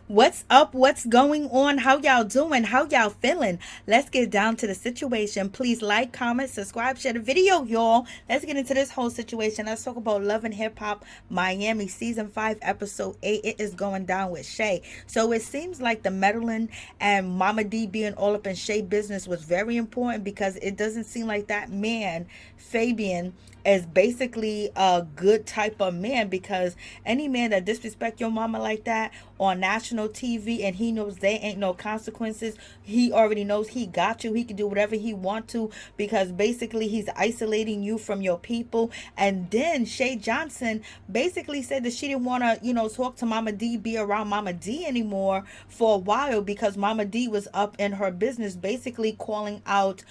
What's up? What's going on? How y'all doing? How y'all feeling? Let's get down to the situation. Please like, comment, subscribe, share the video, y'all. Let's get into this whole situation. Let's talk about Love and Hip Hop Miami Season 5, Episode 8. It is going down with Shay. So it seems like the meddling and Mama D being all up in Shay business was very important because it doesn't seem like that man, Fabian, is basically a good type of man, because any man that disrespect your mama like that on national TV and he knows there ain't no consequences, he already knows he got you. He can do whatever he want to, because basically he's isolating you from your people. And then Shay Johnson basically said that she didn't want to, talk to Mama D, be around Mama D anymore for a while, because Mama D was up in her business, basically calling out,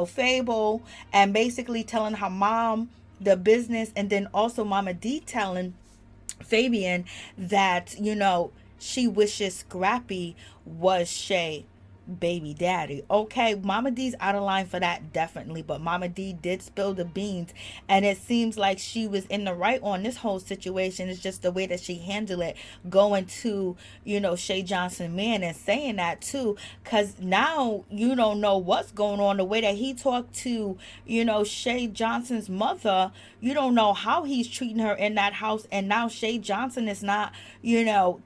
Fable, and basically telling her mom the business, and then also Mama D telling Fabian that, she wishes Scrappy was Shay baby daddy. Okay, Mama D's out of line for that, definitely, but Mama D did spill the beans, and it seems like she was in the right on this whole situation. It's just the way that she handled it, going to, Shay Johnson man and saying that too, because now you don't know what's going on. The way that he talked to, Shay Johnson's mother, you don't know how he's treating her in that house. And now Shay Johnson is not,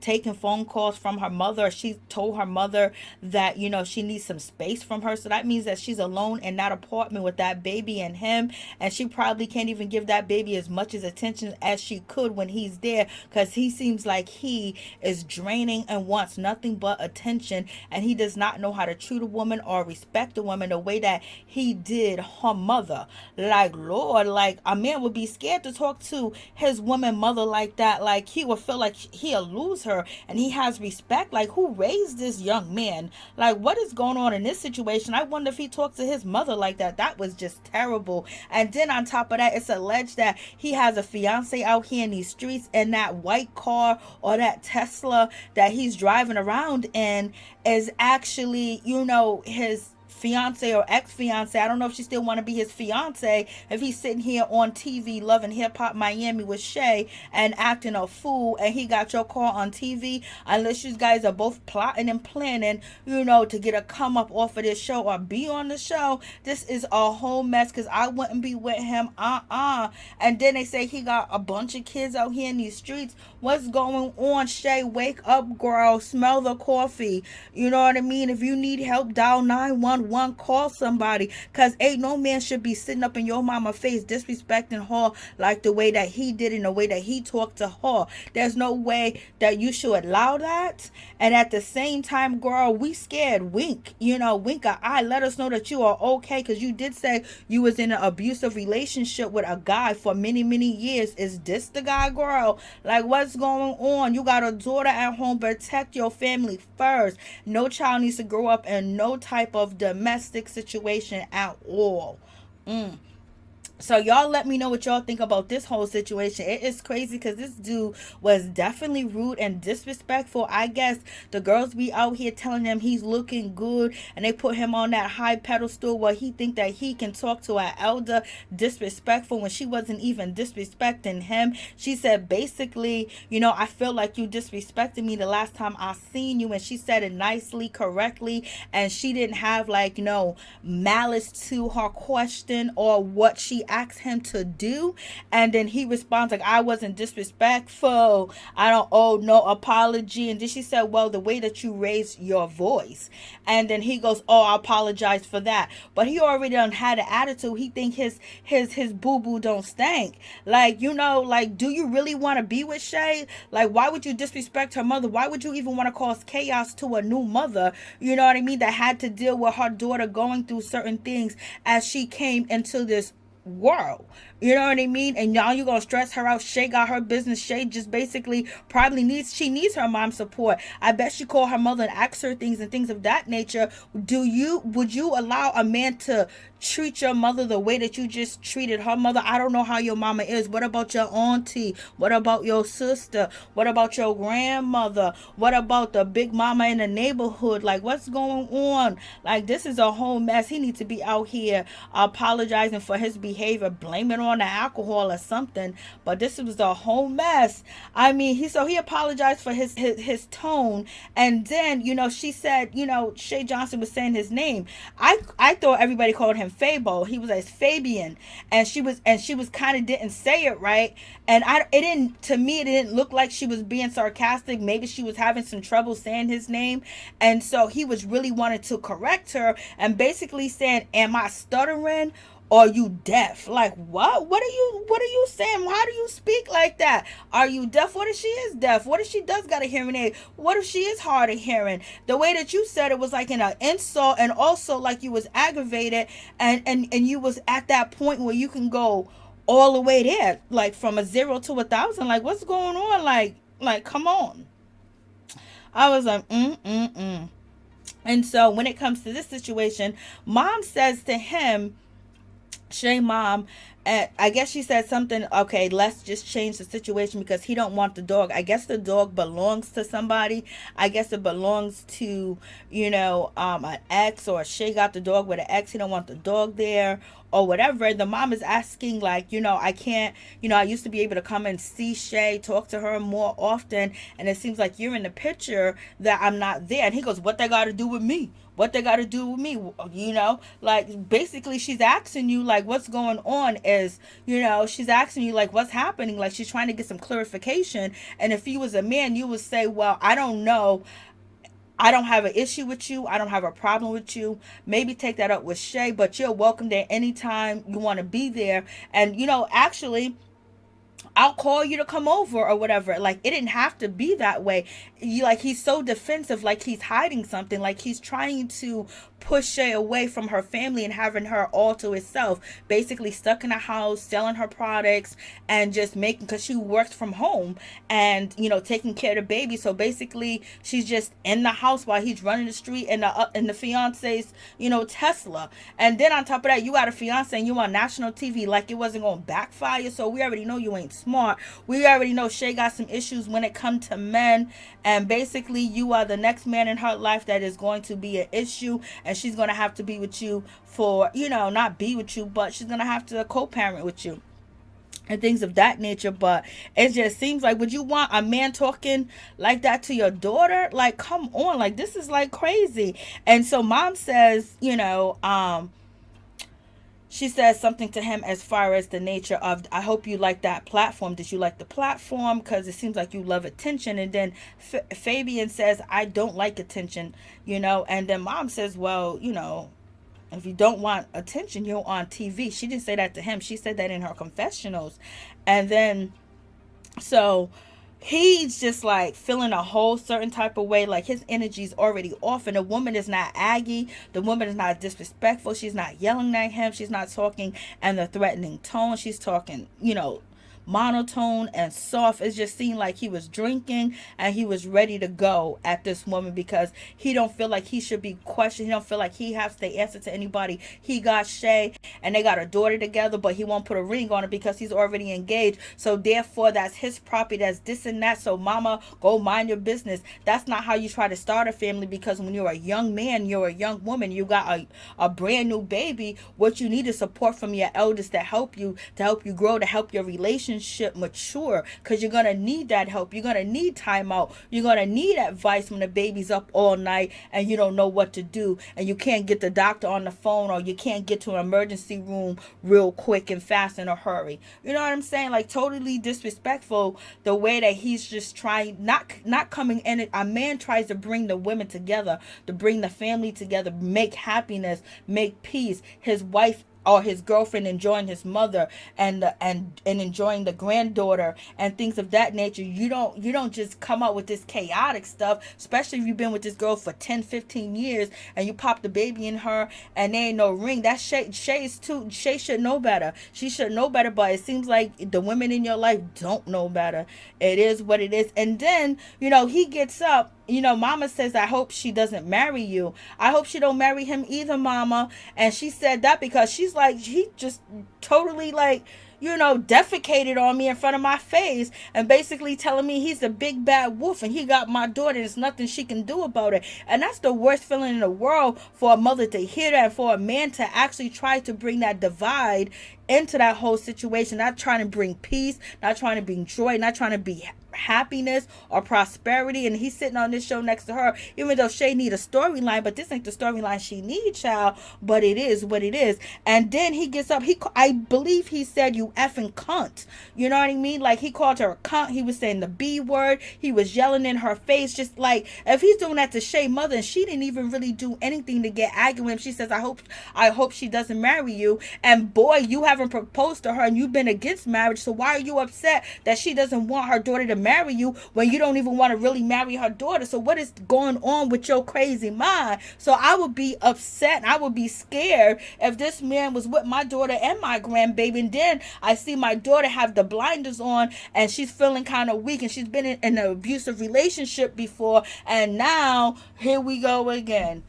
taking phone calls from her mother. She told her mother that, she needs some space from her. So that means that she's alone in that apartment with that baby and him. And she probably can't even give that baby as much as attention as she could when he's there, because he seems like he is draining and wants nothing but attention. And he does not know how to treat a woman or respect a woman the way that he did her mother. Like, Lord, like a man would be scared to talk to his woman mother like that. Like, he would feel like he'll lose her. And he has respect. Like, who raised this young man? Like, what is going on in this situation? I wonder if he talked to his mother like that. That was just terrible. And then on top of that, it's alleged that he has a fiance out here in these streets, and that white car or that Tesla that he's driving around in is actually, his fiance or ex-fiance. I don't know if she still want to be his fiance, if he's sitting here on TV loving Hip Hop Miami with Shay and acting a fool, and he got your car on TV, unless you guys are both plotting and planning, to get a come up off of this show or be on the show. This is a whole mess, because I wouldn't be with him. And then they say he got a bunch of kids out here in these streets. What's going on, Shay? Wake up, girl. Smell the coffee. You know what I mean? If you need help, dial 911. Call somebody, because ain't no man should be sitting up in your mama face disrespecting her like the way that he did, and the way that he talked to her. There's no way that you should allow that. And at the same time, girl, we scared. Wink, wink an eye. Let us know that you are okay, because you did say you was in an abusive relationship with a guy for many, many years. Is this the guy, girl? Like, what's going on? You got a daughter at home. Protect your family first. No child needs to grow up in no type of domestic situation at all. So y'all let me know what y'all think about this whole situation. It is crazy, because this dude was definitely rude and disrespectful. I guess the girls be out here telling him he's looking good, and they put him on that high pedestal where he think that he can talk to an elder disrespectful, when she wasn't even disrespecting him. She said basically, I feel like you disrespected me the last time I seen you, and she said it nicely, correctly, and she didn't have like malice to her question or what she asked him to do. And then he responds like, I wasn't disrespectful, I don't owe no apology. And then she said, well, the way that you raised your voice. And then he goes, oh, I apologize for that. But he already done had an attitude. He think his boo-boo don't stink. Like, like, do you really want to be with Shay? Like, why would you disrespect her mother? Why would you even want to cause chaos to a new mother, you know what I mean, that had to deal with her daughter going through certain things as she came into this world? You know what I mean? And y'all, you gonna stress her out. Shay got her business. Shay just basically probably needs her mom's support. I bet she called her mother and asked her things and things of that nature. Would you allow a man to treat your mother the way that you just treated her mother? I don't know how your mama is. What about your auntie? What about your sister? What about your grandmother? What about the big mama in the neighborhood? Like, what's going on? Like, this is a whole mess. He needs to be out here apologizing for his behavior, blaming on on the alcohol or something, but this was a whole mess. I mean, he apologized for his tone, and then she said, Shay Johnson was saying his name. I thought everybody called him Fabo. He was as Fabian, and she was kind of didn't say it right, and it didn't, to me it didn't look like she was being sarcastic. Maybe she was having some trouble saying his name, and so he was really wanting to correct her and basically saying, am I stuttering? Are you deaf? Like, what are you saying? How do you speak like that? Are you deaf? What if she is deaf? What if she does got a hearing aid? What if she is hard of hearing? The way that you said it was like in an insult, and also like you was aggravated, and you was at that point where you can go all the way there, like from a 0 to 1,000. Like, what's going on? Like come on. I was like, And so when it comes to this situation, mom says to him, Shay mom, and I guess she said something, okay, let's just change the situation because he don't want the dog. I guess the dog belongs to somebody. I guess it belongs to, an ex, or Shay got the dog with an ex. He don't want the dog there or whatever. The mom is asking, like, I can't, I used to be able to come and see Shay, talk to her more often, and it seems like you're in the picture that I'm not there. And he goes, what they got to do with me? What they got to do with me? Like, basically she's asking you, like, what's going on is, she's asking you, like, what's happening? Like, she's trying to get some clarification. And if you was a man, you would say, well, I don't know. I don't have an issue with you. I don't have a problem with you. Maybe take that up with Shay, but you're welcome there anytime you want to be there. And, actually, I'll call you to come over or whatever. Like, it didn't have to be that way. He's so defensive, like he's hiding something, like he's trying to push Shay away from her family and having her all to herself, basically stuck in a house, selling her products, and just making, because she works from home, and taking care of the baby. So basically she's just in the house while he's running the street in the fiance's Tesla. And then on top of that, you got a fiance and you on national TV. Like, it wasn't gonna backfire. So we already know you ain't smart. We already know Shay got some issues when it comes to men, and basically you are the next man in her life that is going to be an issue, and she's going to have to be with you for, not be with you, but she's going to have to co-parent with you and things of that nature. But it just seems like, would you want a man talking like that to your daughter? Like, come on, like, this is like crazy. And so mom says, she says something to him as far as the nature of, I hope you like that platform. Did you like the platform? Because it seems like you love attention. And then Fabian says, I don't like attention, and then mom says, well, if you don't want attention, you're on TV. She didn't say that to him. She said that in her confessionals. And then, so he's just like feeling a whole certain type of way, like his energy's already off. And the woman is not aggy, the woman is not disrespectful, she's not yelling at him, she's not talking in the threatening tone, she's talking monotone and soft. It just seemed like he was drinking and he was ready to go at this woman, because he don't feel like he should be questioned. He don't feel like he has to answer to anybody. He got Shay and they got a daughter together, but he won't put a ring on it because he's already engaged. So therefore that's his property, that's this and that. So mama, go mind your business. That's not how you try to start a family, because when you're a young man, you're a young woman, you got a brand new baby, what you need is support from your elders to help you grow, to help your relationship mature, because you're gonna need that help. You're gonna need time out. You're gonna need advice when the baby's up all night and you don't know what to do, and you can't get the doctor on the phone, or you can't get to an emergency room real quick and fast in a hurry. You know what I'm saying? Like, totally disrespectful the way that he's just trying, not coming in. A man tries to bring the women together, to bring the family together, make happiness, make peace. His wife or his girlfriend enjoying his mother and enjoying the granddaughter and things of that nature. You don't just come up with this chaotic stuff, especially if you've been with this girl for 10-15 years and you pop the baby in her and there ain't no ring. That's Shay should know better. She should know better, but it seems like the women in your life don't know better. It is what it is. And then he gets up. Mama says, I hope she doesn't marry you. I hope she don't marry him either, mama. And she said that because she's like, he just totally like, defecated on me in front of my face and basically telling me he's a big bad wolf and he got my daughter. There's nothing she can do about it. And that's the worst feeling in the world for a mother to hear that, and for a man to actually try to bring that divide into that whole situation, not trying to bring peace, not trying to bring joy, not trying to be happiness or prosperity. And he's sitting on this show next to her, even though Shay need a storyline, but this ain't the storyline she needs, child. But it is what it is. And then he gets up, I believe he said, "You effing cunt." You know what I mean? Like, he called her a cunt. He was saying the B word. He was yelling in her face. Just like, if he's doing that to Shay mother, and she didn't even really do anything to get angry with him. She says, I hope she doesn't marry you. And boy, you haven't proposed to her and you've been against marriage, so why are you upset that she doesn't want her daughter to marry you when you don't even want to really marry her daughter? So what is going on with your crazy mind? So I would be upset and I would be scared if this man was with my daughter and my grandbaby, and then I see my daughter have the blinders on and she's feeling kind of weak, and she's been in an abusive relationship before, and now here we go again.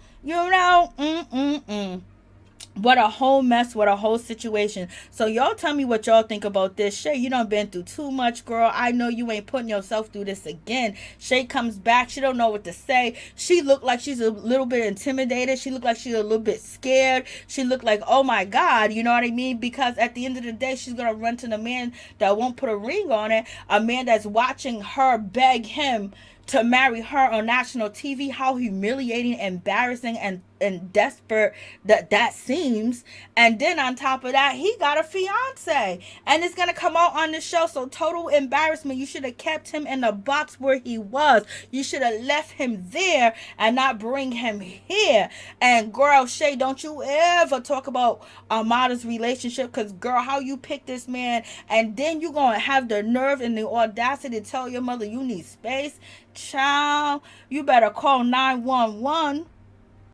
What a whole mess, what a whole situation. So y'all tell me what y'all think about this. Shay, you done been through too much, girl. I know you ain't putting yourself through this again. Shay comes back. She don't know what to say. She looked like she's a little bit intimidated. She looked like she's a little bit scared. She looked like, oh my God, you know what I mean? Because at the end of the day, she's going to run to the man that won't put a ring on it. A man that's watching her beg him to marry her on national TV. How humiliating, embarrassing, and desperate that seems. And then on top of that, he got a fiance and it's gonna come out on the show. So total embarrassment. You should have kept him in the box where he was. You should have left him there and not bring him here. And girl, Shay, don't you ever talk about Amara's relationship, because girl, how you pick this man and then you gonna have the nerve and the audacity to tell your mother you need space. Child, you better call 911.